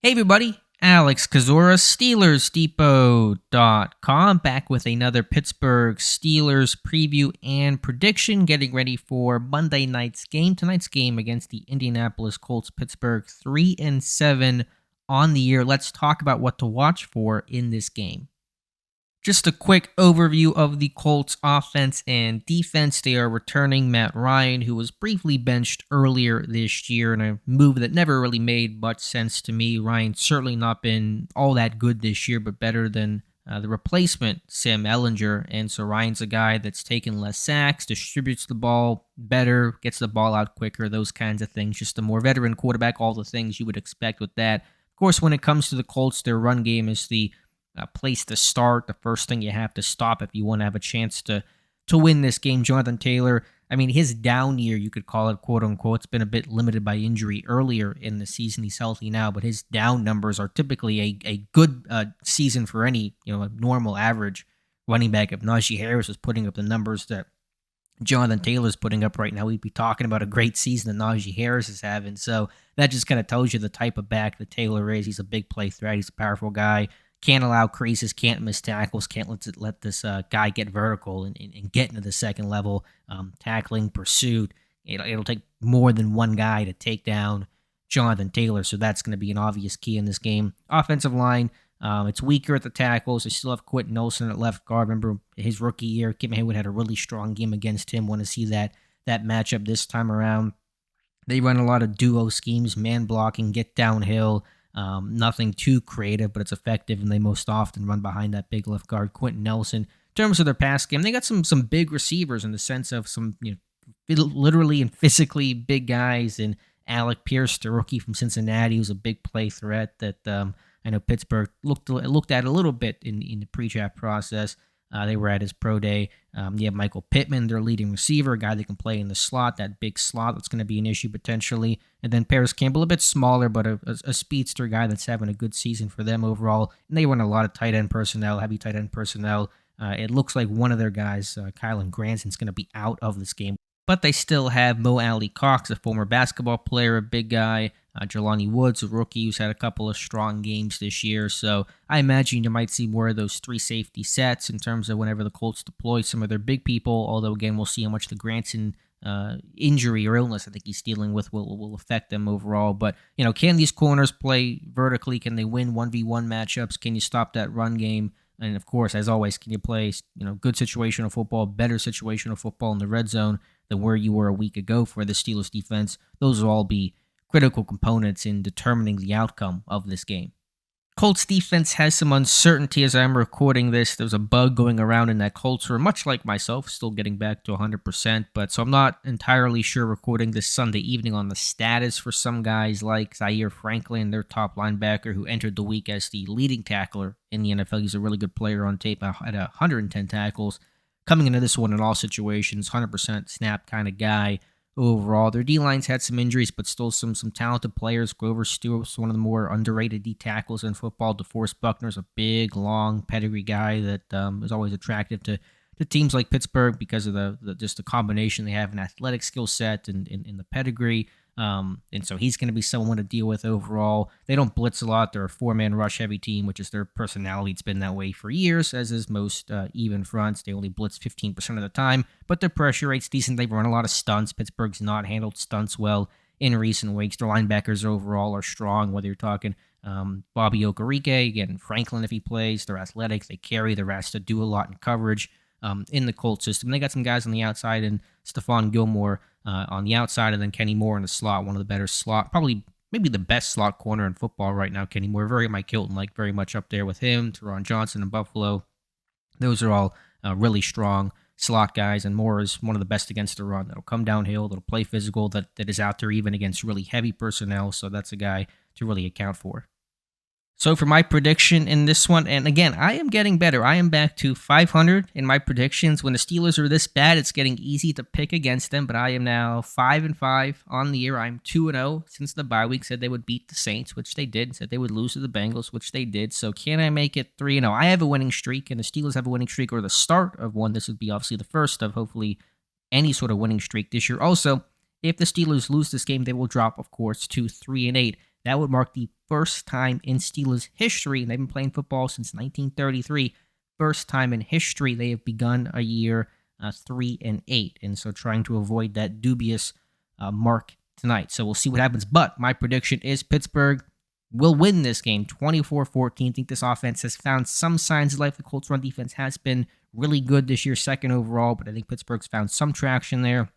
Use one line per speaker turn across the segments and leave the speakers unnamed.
Hey everybody, Alex Kazora, SteelersDepot.com, back with another Pittsburgh Steelers preview and prediction, getting ready for Monday night's game. Tonight's game against the Indianapolis Colts. Pittsburgh 3-7 on the year. Let's talk about what to watch for in this game. Just a quick overview of the Colts offense and defense. They are returning Matt Ryan, who was briefly benched earlier this year in a move that never really made much sense to me. Ryan's certainly not been all that good this year, but better than the replacement, Sam Ehlinger. And so Ryan's a guy that's taken less sacks, distributes the ball better, gets the ball out quicker, those kinds of things. Just a more veteran quarterback, all the things you would expect with that. Of course, when it comes to the Colts, their run game is the place to start, the first thing you have to stop if you want to have a chance to win this game. Jonathan Taylor, I mean, his down year, you could call it, quote unquote, it's been a bit limited by injury earlier in the season. He's healthy now, but his down numbers are typically a good season for any, a normal average running back. If Najee Harris was putting up the numbers that Jonathan Taylor's putting up right now, we'd be talking about a great season that Najee Harris is having. So that just kind of tells you the type of back that Taylor is. He's a big play threat. He's a powerful guy. Can't allow creases, can't miss tackles, can't let this guy get vertical and get into the second level tackling, pursuit. It'll take more than one guy to take down Jonathan Taylor, so that's going to be an obvious key in this game. Offensive line, it's weaker at the tackles. They still have Quentin Nelson at left guard. Remember his rookie year, Kim Haywood had a really strong game against him. Want to see that matchup this time around. They run a lot of duo schemes, man blocking, get downhill. Nothing too creative, but it's effective, and they most often run behind that big left guard, Quentin Nelson. In terms of their pass game, they got some big receivers in the sense of some literally and physically big guys. And Alec Pierce, the rookie from Cincinnati, who's a big play threat that I know Pittsburgh looked at a little bit in the pre-draft process. They were at his pro day. You have Michael Pittman, their leading receiver, a guy that can play in the slot, that big slot that's going to be an issue potentially. And then Paris Campbell, a bit smaller, but a speedster guy that's having a good season for them overall. And they run a lot of tight end personnel, heavy tight end personnel. It looks like one of their guys, Kylan Granson's going to be out of this game. But they still have Mo Alley Cox, a former basketball player, a big guy. Jelani Woods, a rookie who's had a couple of strong games this year. So I imagine you might see more of those three safety sets in terms of whenever the Colts deploy some of their big people. Although, again, we'll see how much the Granson injury or illness I think he's dealing with will affect them overall. But, can these corners play vertically? Can they win 1v1 matchups? Can you stop that run game? And, of course, as always, can you play good situational football, better situational football in the red zone than where you were a week ago for the Steelers defense? Those will all be critical components in determining the outcome of this game. Colts defense has some uncertainty as I'm recording this. There's a bug going around in that Colts room, much like myself, still getting back to 100%. But so I'm not entirely sure recording this Sunday evening on the status for some guys like Zaire Franklin, their top linebacker, who entered the week as the leading tackler in the NFL. He's a really good player on tape at 110 tackles. Coming into this one in all situations, 100% snap kind of guy. Overall, their D-lines had some injuries, but still some talented players. Grover Stewart's one of the more underrated D tackles in football. DeForest Buckner's a big, long pedigree guy that is always attractive to teams like Pittsburgh because of the combination they have in athletic skill set and in the pedigree. And so he's going to be someone to deal with overall. They don't blitz a lot. They're a four-man rush heavy team, which is their personality. It's been that way for years, as is most even fronts. They only blitz 15% of the time, but their pressure rate's decent. They run a lot of stunts. Pittsburgh's not handled stunts well in recent weeks. Their linebackers overall are strong, whether you're talking Bobby Okereke, again, Franklin if he plays. They're athletic. They carry. They're asked to do a lot in coverage in the Colts system. They got some guys on the outside and Stephon Gilmore on the outside, and then Kenny Moore in the slot, one of the better slot, maybe the best slot corner in football right now. Kenny Moore, very Mike Hilton, very much up there with him. Teron Johnson in Buffalo. Those are all really strong slot guys, and Moore is one of the best against the run. That'll come downhill, that'll play physical, that is out there even against really heavy personnel, so that's a guy to really account for. So for my prediction in this one, and again, I am getting better. I am back to 500 in my predictions. When the Steelers are this bad, it's getting easy to pick against them, but I am now 5-5 on the year. I'm 2-0 since the bye week. Said they would beat the Saints, which they did. Said they would lose to the Bengals, which they did. So can I make it 3-0? I have a winning streak, and the Steelers have a winning streak, or the start of one. This would be obviously the first of hopefully any sort of winning streak this year. Also, if the Steelers lose this game, they will drop, of course, to 3-8. That would mark the first time in Steelers history, and they've been playing football since 1933, first time in history they have begun a year 3-8, and so trying to avoid that dubious mark tonight. So we'll see what happens, but my prediction is Pittsburgh will win this game 24-14. I think this offense has found some signs of life. The Colts run defense has been really good this year, second overall, but I think Pittsburgh's found some traction there.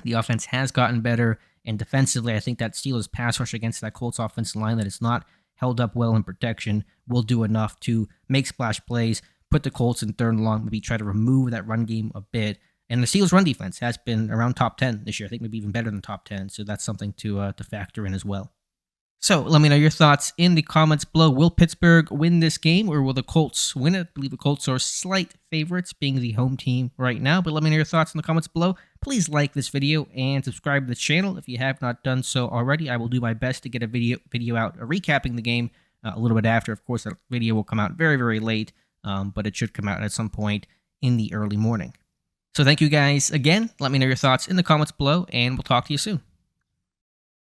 The offense has gotten better, and defensively, I think that Steelers pass rush against that Colts offensive line that is not held up well in protection will do enough to make splash plays, put the Colts in third and long, maybe try to remove that run game a bit. And the Steelers' run defense has been around top 10 this year. I think maybe even better than top 10, so that's something to factor in as well. So let me know your thoughts in the comments below. Will Pittsburgh win this game, or will the Colts win it? I believe the Colts are slight favorites, being the home team right now. But let me know your thoughts in the comments below. Please like this video and subscribe to the channel if you have not done so already. I will do my best to get a video out recapping the game a little bit after. Of course, that video will come out very, very late, but it should come out at some point in the early morning. So thank you guys again. Let me know your thoughts in the comments below, and we'll talk to you soon.